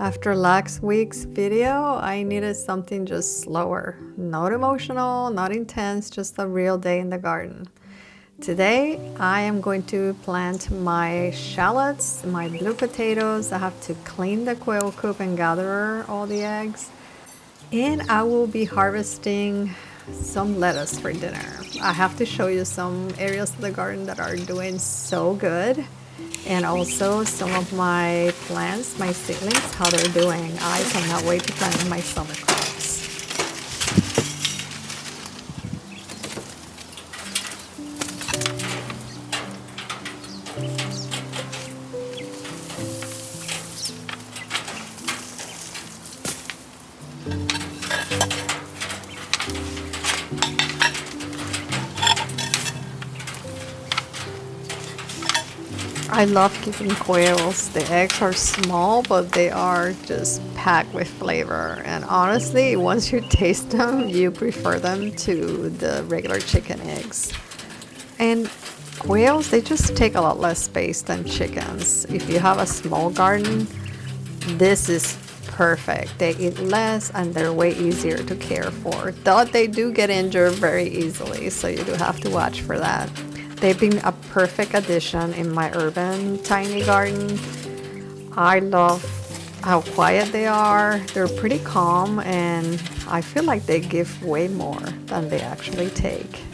After last week's video, I needed something just slower. Not emotional, not intense, just a real day in the garden. Today, I am going to plant my shallots, my blue potatoes. I have to clean the quail coop and gather all the eggs. And I will be harvesting some lettuce for dinner. I have to show you some areas of the garden that are doing so good. And also some of my plants, my seedlings, how they're doing. I cannot wait to plant my summer crops. I love keeping quails. The eggs are small, but they are just packed with flavor. And honestly, once you taste them, you prefer them to the regular chicken eggs. And quails, they just take a lot less space than chickens. If you have a small garden, this is perfect. They eat less and they're way easier to care for. Though they do get injured very easily, so you do have to watch for that. They've been a perfect addition in my urban tiny garden. I love how quiet they are. They're pretty calm and I feel like they give way more than they actually take.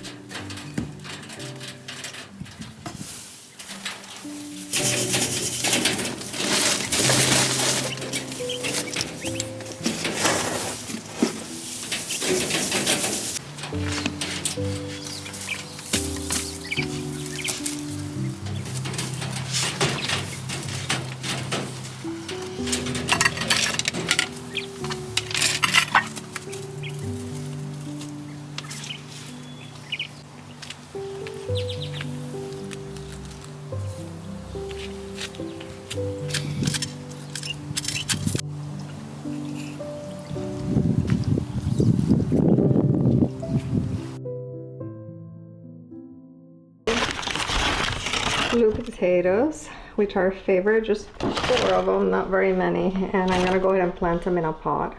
Blue potatoes, which are favorite, just 4 of them, not very many, and I'm gonna go ahead and plant them in a pot.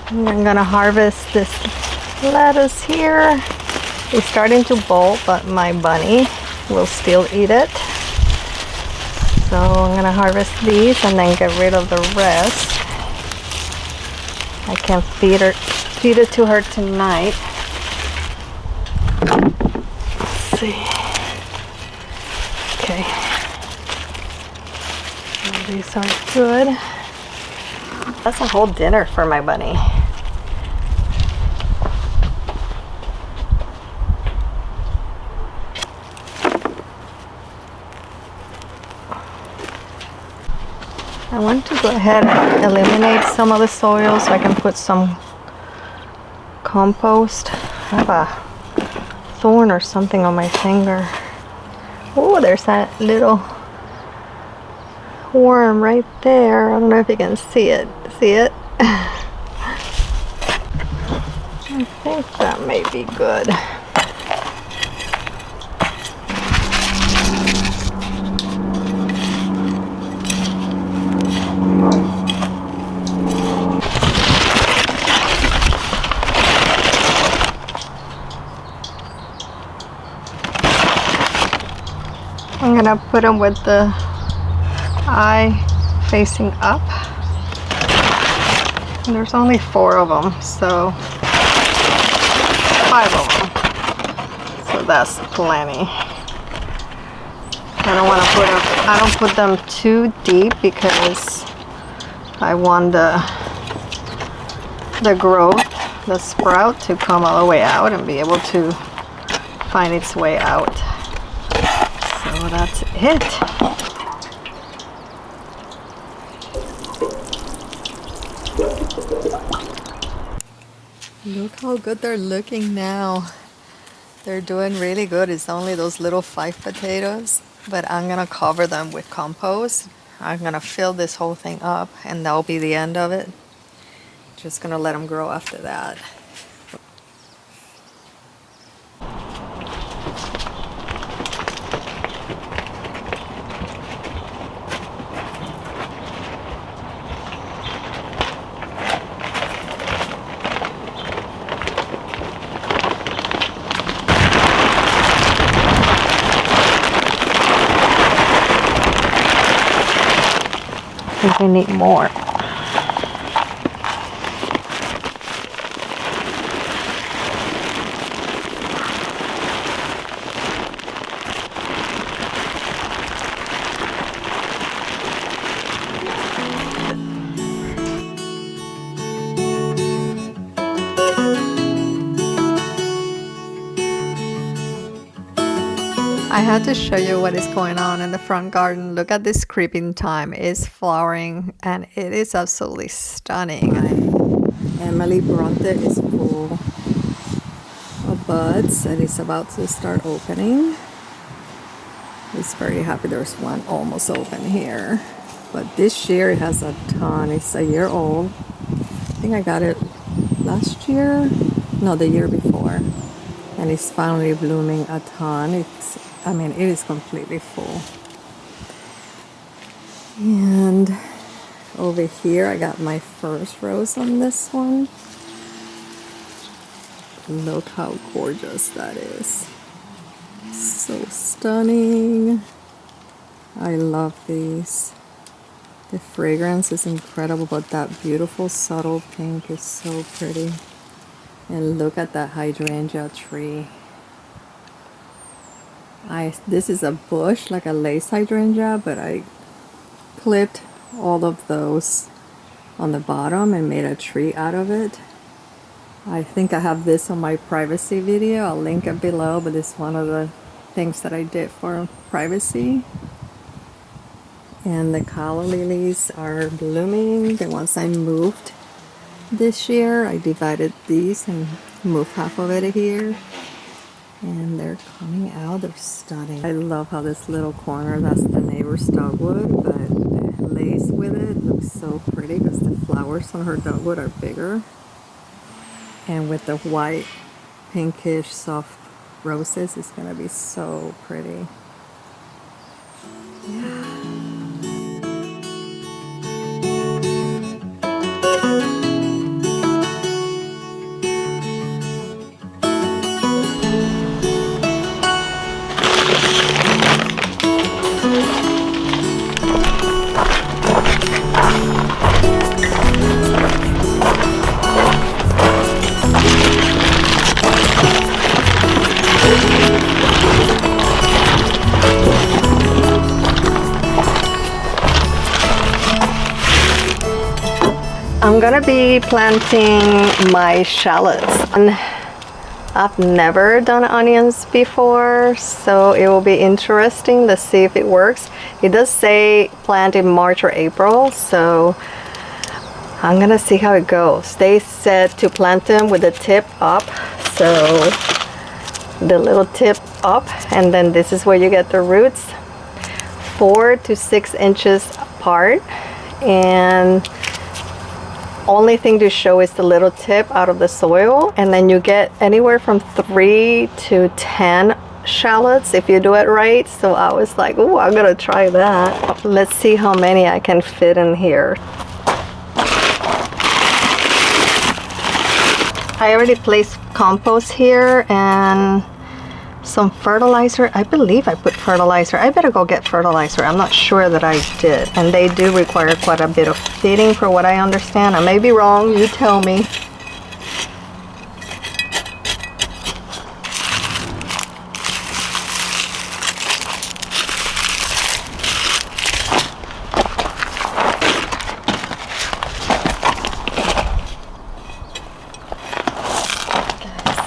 And I'm gonna harvest this lettuce here. It's starting to bolt, but my bunny will still eat it. So I'm gonna harvest these and then get rid of the rest. I can feed it to her tonight. Let's see. Okay. Well, these are good. That's a whole dinner for my bunny. I want to go ahead and eliminate some of the soil so I can put some compost. I have a thorn or something on my finger. Oh, there's that little worm right there. I don't know if you can see it. See it? I think that may be good. I'm gonna put them with the eye facing up. And there's only 4 of them, so 5 of them. So that's plenty. I don't put them too deep because I want the growth, the sprout to come all the way out and be able to find its way out. So that's it. Look how good they're looking now. They're doing really good. It's only those little 5 potatoes, but I'm gonna cover them with compost. I'm gonna fill this whole thing up and that'll be the end of it. Just gonna let them grow after that. think we need more. I had to show you what is going on in the front garden. Look at this creeping thyme. It's flowering and it is absolutely stunning. Emily Bronte is full of buds and it's about to start opening. He's very happy. There's one almost open here. But this year it has a ton. It's a year old. I think I got it last year. No, the year before. And it's finally blooming a ton. It is completely full. And over here I got my first rose on this one. Look how gorgeous that is. So stunning. I love these. The fragrance is incredible, but that beautiful subtle pink is so pretty. And look at that hydrangea tree. This is a bush, like a lace hydrangea, but I clipped all of those on the bottom and made a tree out of it. I think I have this on my privacy video. I'll link it below, but it's one of the things that I did for privacy. And the calla lilies are blooming. The ones I moved this year, I divided these and moved half of it here. And they're coming out. They're stunning. I love how this little corner, that's the neighbor's dogwood, but the lace with it looks so pretty because the flowers on her dogwood are bigger. And with the white, pinkish, soft roses, it's gonna be so pretty. Yeah. I'm gonna be planting my shallots. And I've never done onions before, so it will be interesting to see if it works. It does say plant in March or April, so I'm gonna see how it goes. They said to plant them with the tip up, so the little tip up, and then this is where you get the roots, 4 to 6 inches apart, and only thing to show is the little tip out of the soil, and then you get anywhere from 3 to 10 shallots if you do it right. So I was like, oh, I'm gonna try that. Let's see how many I can fit in here. I already placed compost here and some fertilizer. I believe I put fertilizer. I better go get fertilizer. I'm not sure that I did. And they do require quite a bit of feeding for what I understand. I may be wrong. You tell me.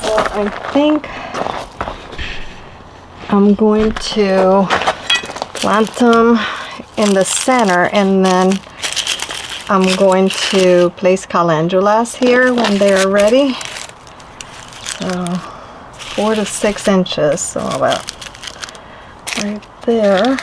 So I think I'm going to plant them in the center, and then I'm going to place calendulas here when they are ready. So 4 to 6 inches, so about right there.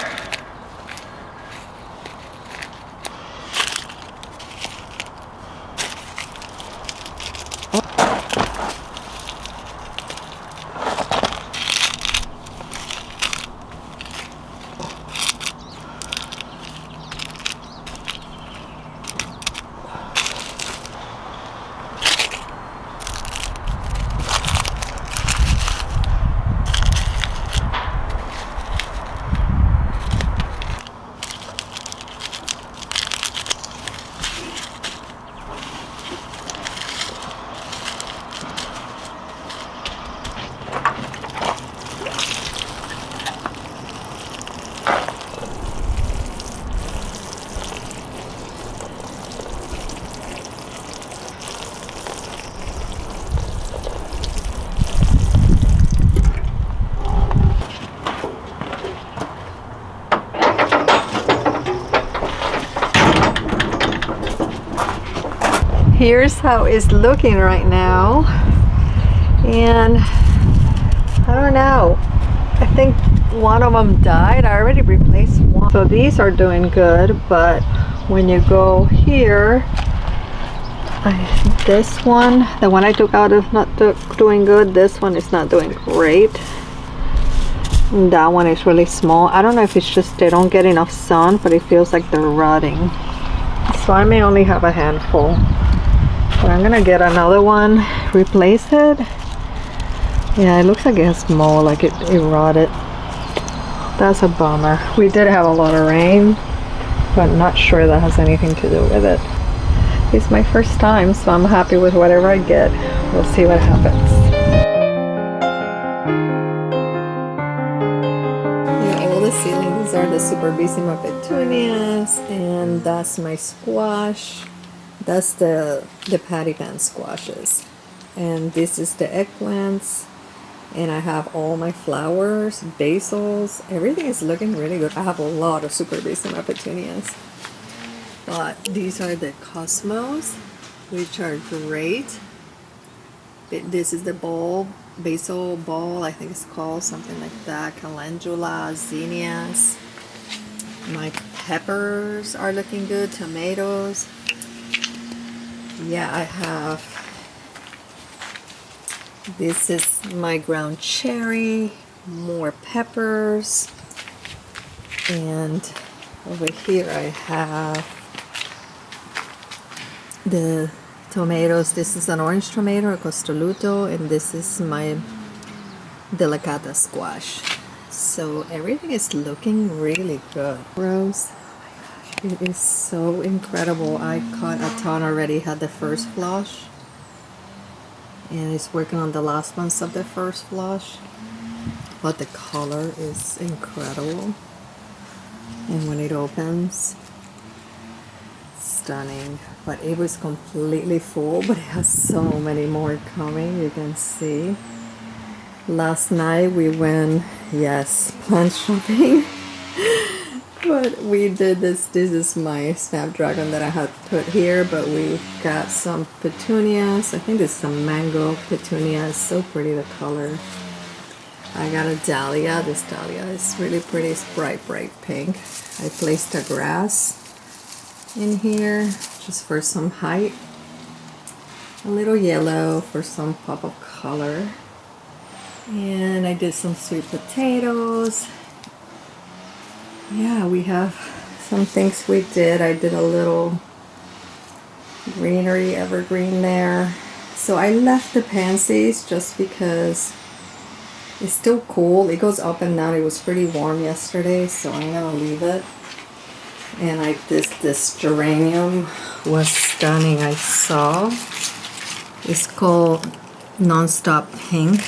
here's how it's looking right now. And I don't know, I think one of them died. I already replaced one. So these are doing good, but when you go here, this one, the one I took out, is not doing good. This one is not doing great. And that one is really small. I don't know if it's just they don't get enough sun, but it feels like they're rotting. So I may only have a handful, but I'm gonna get another one, replace it. Yeah, it looks like it has mold, like it rotted. That's a bummer. We did have a lot of rain, but not sure that has anything to do with it. It's my first time, so I'm happy with whatever I get. We'll see what happens. Yeah, all the seedlings are the Superbissima petunias, and that's my squash. That's the patty pan squashes. And this is the eggplants. And I have all my flowers, basils, everything is looking really good. I have a lot of Superbissima petunias. But these are the cosmos, which are great. This is the basil ball, I think it's called, something like that. Calendula, zinnias. My peppers are looking good, tomatoes. Yeah, I have, this is my ground cherry, more peppers, and over here I have the tomatoes. This is an orange tomato, a costoluto, and this is my delicata squash. So everything is looking really good. Rose, oh my gosh, it is so incredible. I caught a ton already, had the first flush, and it's working on the last ones of the first flush, but the color is incredible, and when it opens, stunning. But it was completely full, but it has so many more coming. You can see last night we went, yes, plant shopping. But we did this is my snapdragon that I had put here, but we got some petunias. I think this is some mango petunias. So pretty, the color. I got a dahlia. This dahlia is really pretty. It's bright pink. I placed a grass in here just for some height. A little yellow for some pop of color. And I did some sweet potatoes. Yeah, we have some things we did. I did a little greenery evergreen there. So I left the pansies just because it's still cool. It goes up and down. It was pretty warm yesterday, so I'm gonna leave it. And this geranium was stunning. I saw it's called Nonstop Pink,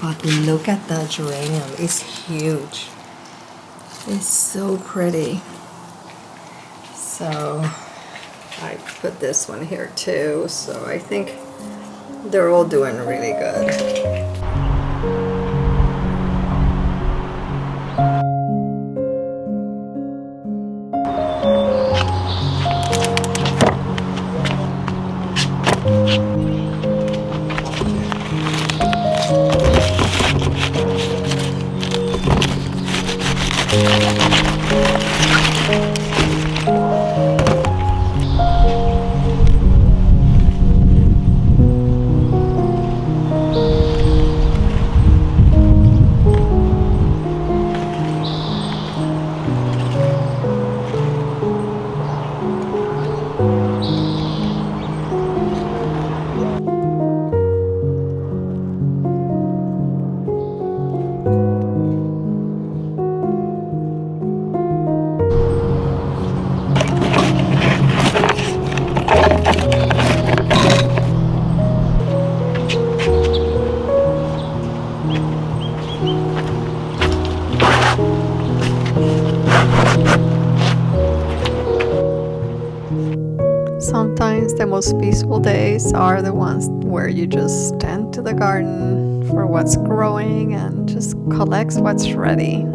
but look at that geranium. It's huge. It's so pretty. So I put this one here too. So I think they're all doing really good. Sometimes the most peaceful days are the ones where you just tend to the garden for what's growing and just collects what's ready.